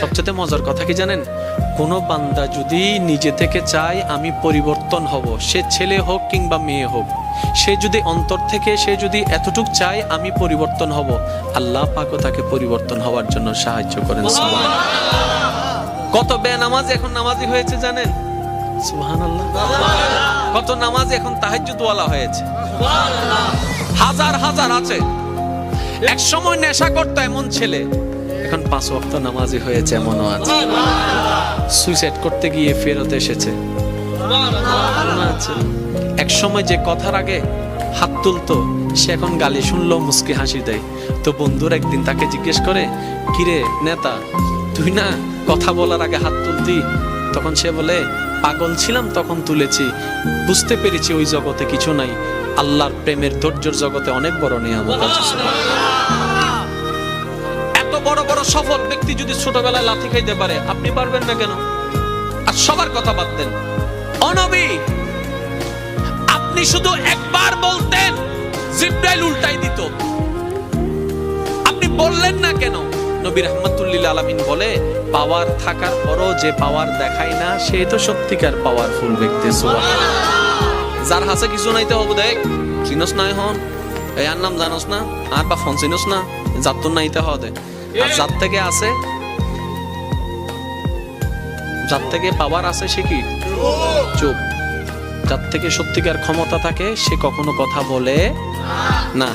সবচেয়ে মজার কথা কি জানেন, কোন বান্দা যদি নিজে থেকে চায় আমি পরিবর্তন হব, সে ছেলে হোক কিংবা মেয়ে হোক, সে যদি অন্তর থেকে সে যদি এতটুক চায় আমি পরিবর্তন হব, আল্লাহ পাকও তাকে পরিবর্তন হওয়ার জন্য সাহায্য করেন। সুবহানাল্লাহ। কত বেনামাজ এখন নামাজি হয়েছে জানেন? সুবহানাল্লাহ। কত নামাজ এখন তাহাজ্জুদ ওয়ালা হয়েছে, হাজার হাজার আছে। এক সময় নেশা করতো এমন ছেলে, এখন 5 ওয়াক্ত নামাজি হয়েছে এমনও আছে। সুইসাইড করতে গিয়ে ফেরত এসেছে। এক সময় যে কথার আগে হাত তুলতো, সে এখন গালি শুনলো মুস্কি হাসি দেয়। তো বন্ধুর একদিন তাকে জিজ্ঞেস করে, কিরে নেতা, তুই না কথা বলার আগে হাত তুলতি? তখন সে বলে, পাগল ছিলাম তখন তুলেছি, বুঝতে পেরেছি ওই জগতে কিছু নাই, আল্লাহর প্রেমের ধৈর্যের জগতে অনেক বড় নিয়ামত আছে। এত বড় বড় সফল ব্যক্তি যদি ছোটবেলায় লাথি খাইতে পারে, আপনি পারবেন না কেন? আর সবার কথা বাদ দেন, ও নবী, আপনি শুধু একবার বলতেন জিবরাইল উল্টাই দিত, আপনি বললেন না কেন? নবী রাহমাতুল লিল আলামিন বলে, পাওয়ার থাকার পরও যে পাওয়ার দেখায় না, সে তো সত্যিকার পাওয়ারফুল ব্যক্তি। সুবহানাল্লাহ। যার হাতে কিছু নাইতে হবে, দেখ চিনস না হন, এর নাম জানোস না, আর বা ফোন চিনস না, যার তো নাইতে হবে। আর যার থেকে আছে, যার থেকে পাওয়ার আছে, সে কি চুপ। যার থেকে সত্যিকার ক্ষমতা থাকে, সে কখনো কথা বলে না।